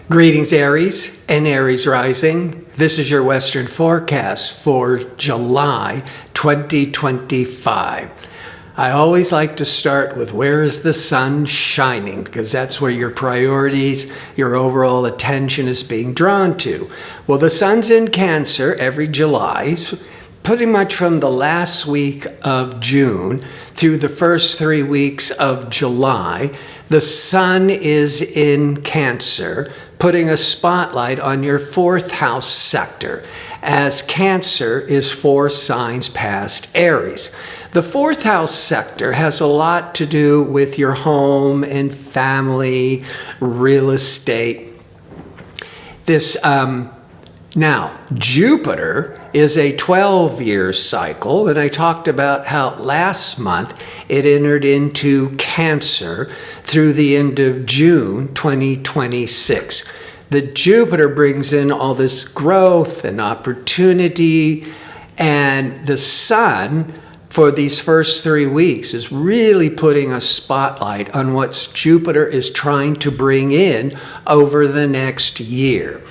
Greetings, Aries and Aries rising. This is your Western forecast for July 2025. I always like to start with where is the sun shining, because that's where your priorities, your overall attention is being drawn to. Well, the sun's in Cancer every July, pretty much from the last week of June through the first 3 weeks of July. The sun is in Cancer, putting a spotlight on your fourth house sector, as Cancer is 4 signs past Aries. The fourth house sector has a lot to do with your home and family, real estate. Now, Jupiter is a 12-year cycle, and I talked about how last month it entered into Cancer through the end of June 2026. The Jupiter brings in all this growth and opportunity, and the sun for these first 3 weeks is really putting a spotlight on what Jupiter is trying to bring in over the next year.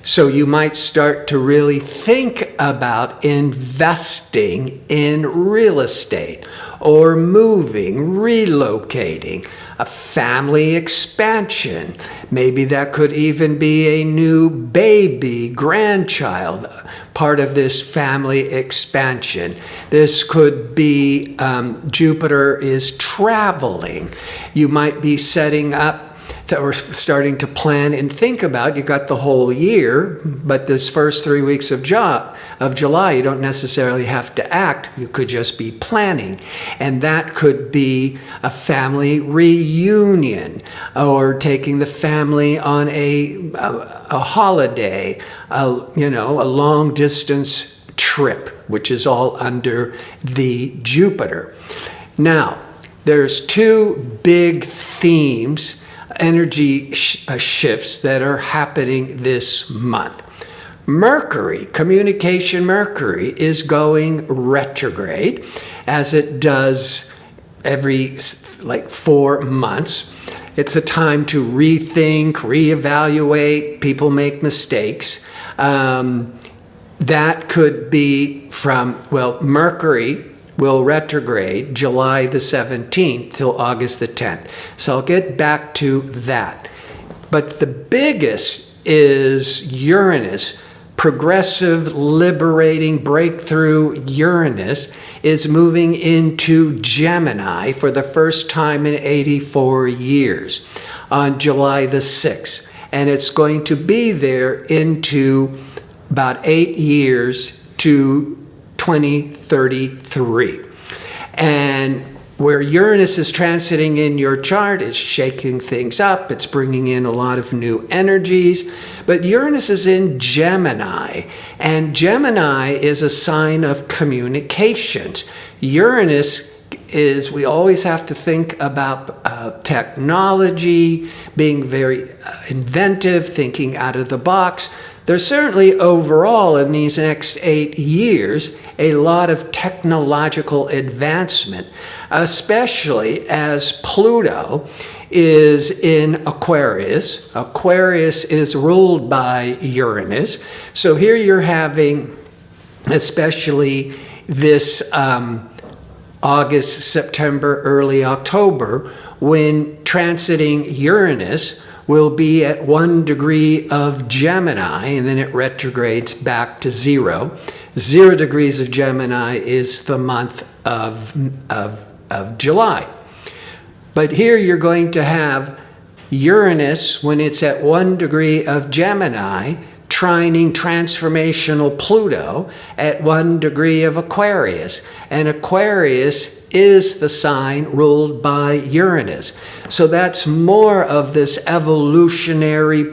So you might start to really think about investing in real estate or moving, relocating, a family expansion. Maybe that could even be a new baby, grandchild, part of this family expansion. This could be Jupiter is traveling. You might be setting up that we're starting to plan and think about. You got the whole year, but this first 3 weeks of July, you don't necessarily have to act. You could just be planning. And that could be a family reunion, or taking the family on a holiday, a long distance trip, which is all under the Jupiter. Now, there's 2 big themes, energy shifts that are happening this month. Mercury, communication Mercury, is going retrograde, as it does every 4 months. It's a time to rethink, reevaluate. People make mistakes. That could be from, Mercury will retrograde July the 17th till August the 10th. So I'll get back to that. But the biggest is Uranus. Progressive, liberating, breakthrough Uranus is moving into Gemini for the first time in 84 years on July the 6th. And it's going to be there into about 8 years to 2033. And where Uranus is transiting in your chart, is shaking things up. It's bringing in a lot of new energies. But Uranus is in Gemini, and Gemini is a sign of communications. Uranus is, we always have to think about technology, being very inventive, thinking out of the box. There's certainly overall in these next 8 years a lot of technological advancement, especially as Pluto is in Aquarius. Aquarius is ruled by Uranus. So here you're having, especially this August, September, early October, when transiting Uranus will be at 1 degree of Gemini, and then it retrogrades back to 0. 0 degrees of Gemini is the month of July. But here you're going to have Uranus, when it's at 1 degree of Gemini, trining transformational Pluto at 1 degree of Aquarius. And Aquarius is the sign ruled by Uranus. So that's more of this evolutionary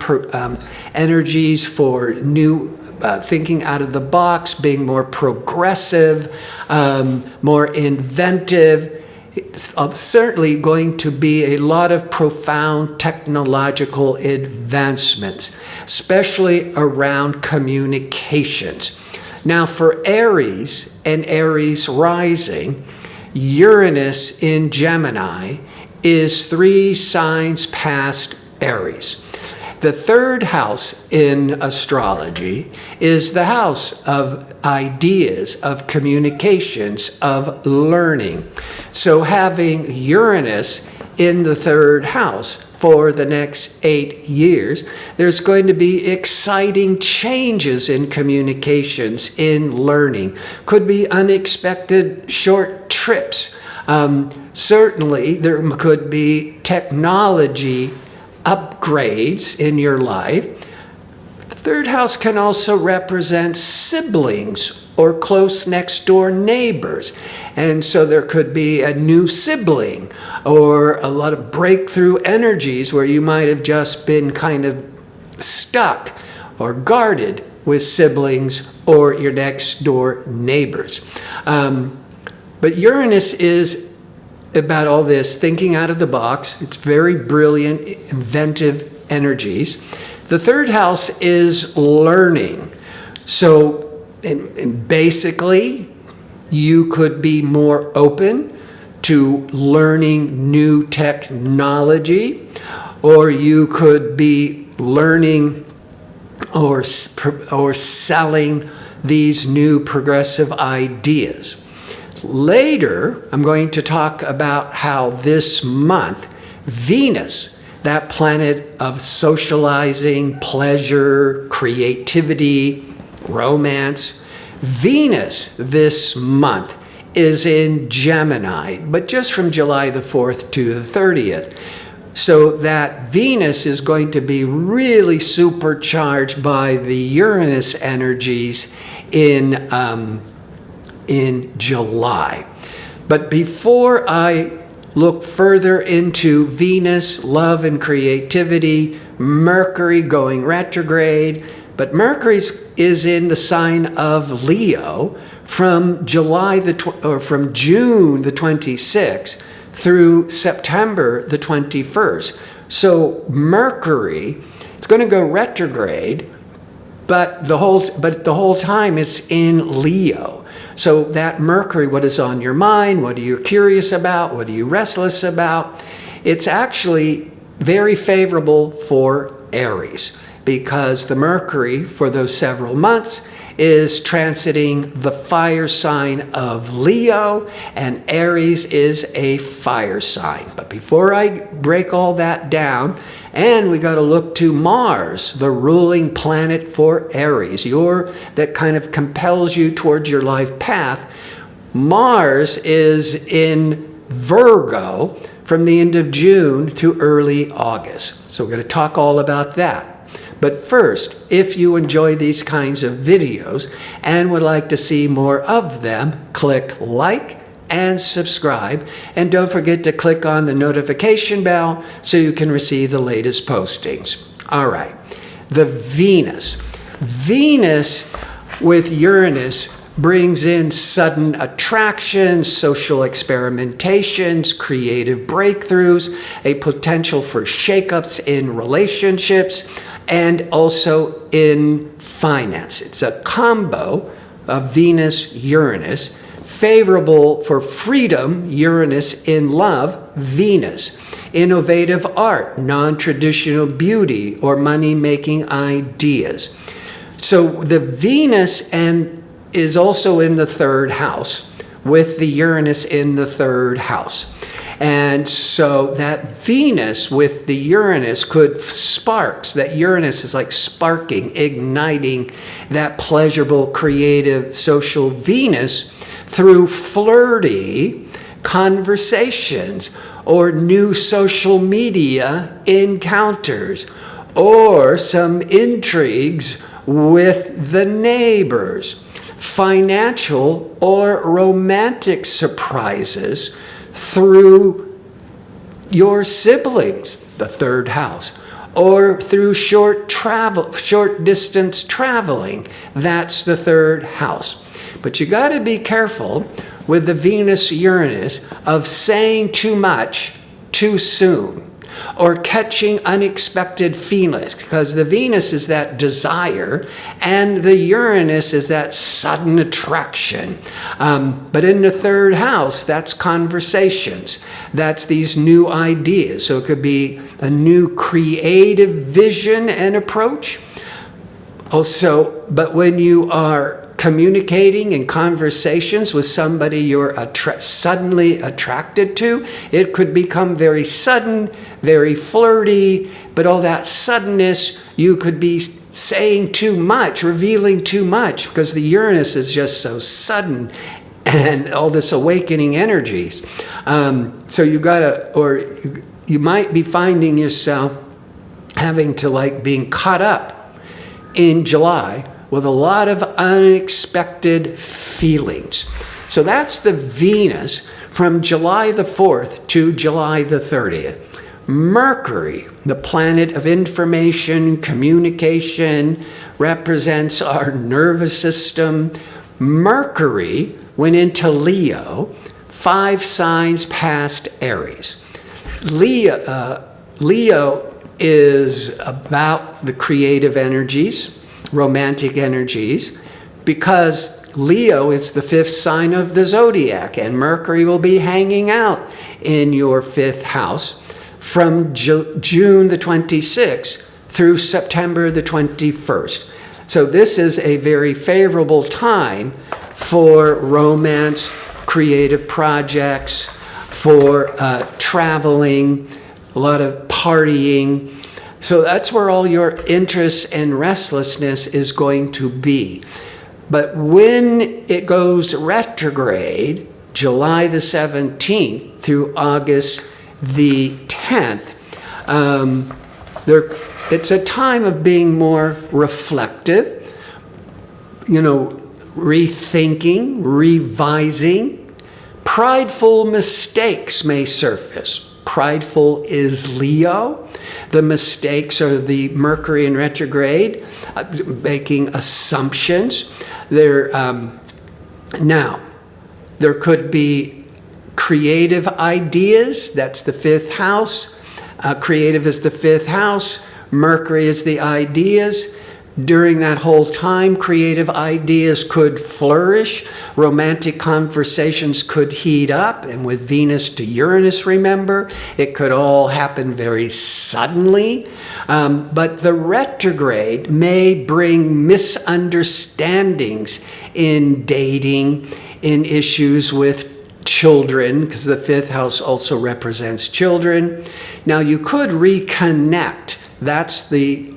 energies for new thinking out of the box, being more progressive, more inventive. It's certainly going to be a lot of profound technological advancements, especially around communications. Now, for Aries and Aries rising, Uranus in Gemini is 3 signs past Aries. The third house in astrology is the house of ideas, of communications, of learning. So having Uranus in the third house for the next 8 years, there's going to be exciting changes in communications, in learning. Could be unexpected short trips. Certainly, there could be technology upgrades in your life. The third house can also represent siblings or close next door neighbors. And so there could be a new sibling or a lot of breakthrough energies where you might have just been kind of stuck or guarded with siblings or your next door neighbors. But Uranus is about all this, thinking out of the box. It's very brilliant, inventive energies. The third house is learning. So and basically, you could be more open to learning new technology, or you could be learning or selling these new progressive ideas. Later, I'm going to talk about how this month, Venus, that planet of socializing, pleasure, creativity, romance, Venus this month is in Gemini, but just from July the 4th to the 30th. So that Venus is going to be really supercharged by the Uranus energies in July. But before I look further into Venus, love and creativity, Mercury going retrograde, but Mercury is in the sign of Leo from June the 26th through September the 21st. So Mercury, it's going to go retrograde, but the whole time it's in Leo. So that Mercury, what is on your mind? What are you curious about? What are you restless about? It's actually very favorable for Aries because the Mercury for those several months is transiting the fire sign of Leo, and Aries is a fire sign. But before I break all that down, and we got to look to Mars, the ruling planet for Aries, that kind of compels you towards your life path. Mars is in Virgo from the end of June to early August. So we're going to talk all about that. But first, if you enjoy these kinds of videos and would like to see more of them, click like and subscribe. And don't forget to click on the notification bell so you can receive the latest postings. All right, the Venus. Venus with Uranus brings in sudden attractions, social experimentations, creative breakthroughs, a potential for shakeups in relationships, and also in finance. It's a combo of Venus-Uranus, favorable for freedom, Uranus in love, Venus. Innovative art, non-traditional beauty, or money-making ideas. So the Venus is also in the third house, with the Uranus in the third house. And so that Venus with the Uranus that Uranus is like sparking, igniting that pleasurable, creative, social Venus through flirty conversations or new social media encounters or some intrigues with the neighbors, financial or romantic surprises through your siblings, the third house, or through short distance traveling, that's the third house. But you got to be careful with the Venus-Uranus of saying too much too soon. or catching unexpected feelings, because the Venus is that desire and the Uranus is that sudden attraction. But in the third house, that's conversations. That's these new ideas. So it could be a new creative vision and approach. Also, but when you are communicating in conversations with somebody you're suddenly attracted to, it could become very sudden, very flirty, but all that suddenness, you could be saying too much, revealing too much, because the Uranus is just so sudden and all this awakening energies. So you gotta, or you might be finding yourself having to being caught up in July with a lot of unexpected feelings. So that's the Venus from July the 4th to July the 30th. Mercury, the planet of information, communication, represents our nervous system. Mercury went into Leo, 5 signs past Aries. Leo is about the creative energies, romantic energies, because Leo is the 5th sign of the zodiac, and Mercury will be hanging out in your 5th house from June the 26th through September the 21st. So this is a very favorable time for romance, creative projects, for traveling, a lot of partying. So that's where all your interest and restlessness is going to be. But when it goes retrograde, July the 17th through August the 10th, it's a time of being more reflective, rethinking, revising. Prideful mistakes may surface. Prideful is Leo. The mistakes are the Mercury in retrograde, making assumptions. Now, there could be creative ideas. That's the 5th house. Creative is the 5th house. Mercury is the ideas. During that whole time, creative ideas could flourish. Romantic conversations could heat up. And with Venus to Uranus, remember, it could all happen very suddenly. But the retrograde may bring misunderstandings in dating, in issues with children, because the 5th house also represents children. Now, you could reconnect. That's the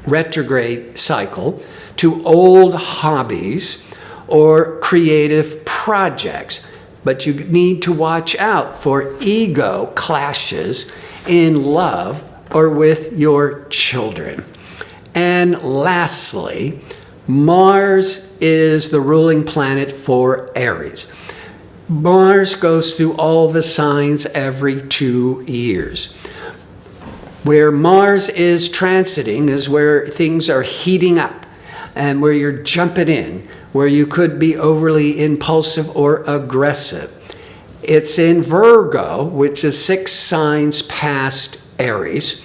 retrograde cycle, to old hobbies or creative projects. But you need to watch out for ego clashes in love or with your children. And lastly, Mars is the ruling planet for Aries. Mars goes through all the signs every 2 years. Where Mars is transiting is where things are heating up and where you're jumping in, where you could be overly impulsive or aggressive. It's in Virgo, which is 6 signs past Aries,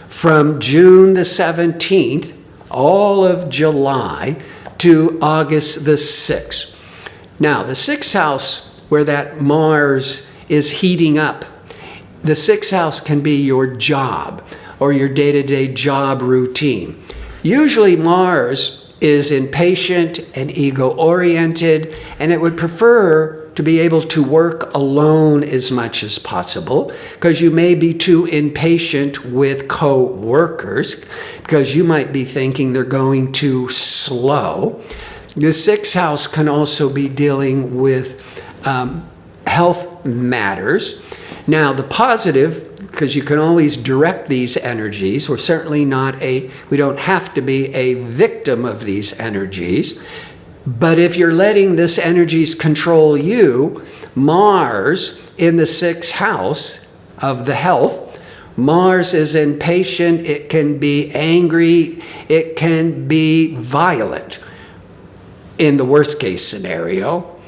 from June the 17th, all of July, to August the 6th. Now, the 6th house, where that Mars is heating up, the 6th house can be your job or your day-to-day job routine. Usually Mars is impatient and ego-oriented, and it would prefer to be able to work alone as much as possible, because you may be too impatient with co-workers, because you might be thinking they're going too slow. The 6th house can also be dealing with health matters. Now, the positive, because you can always direct these energies, we don't have to be a victim of these energies. But if you're letting this energies control you, Mars in the 6th house of the health, Mars is impatient, it can be angry, it can be violent in the worst case scenario.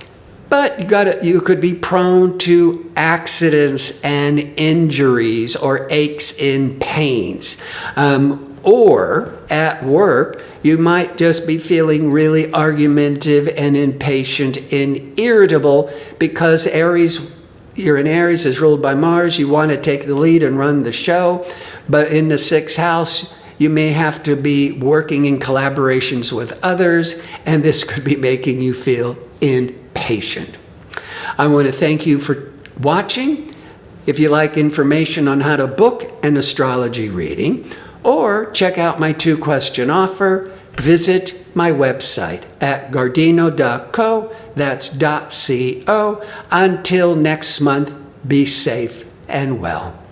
But you could be prone to accidents and injuries or aches and pains. Or at work, you might just be feeling really argumentative and impatient and irritable because you're in Aries, is ruled by Mars. You want to take the lead and run the show. But in the 6th house, you may have to be working in collaborations with others, and this could be making you feel impatient. I want to thank you for watching. If you like information on how to book an astrology reading, or check out my 2-question offer, visit my website at gardino.co. That's .co. Until next month, be safe and well.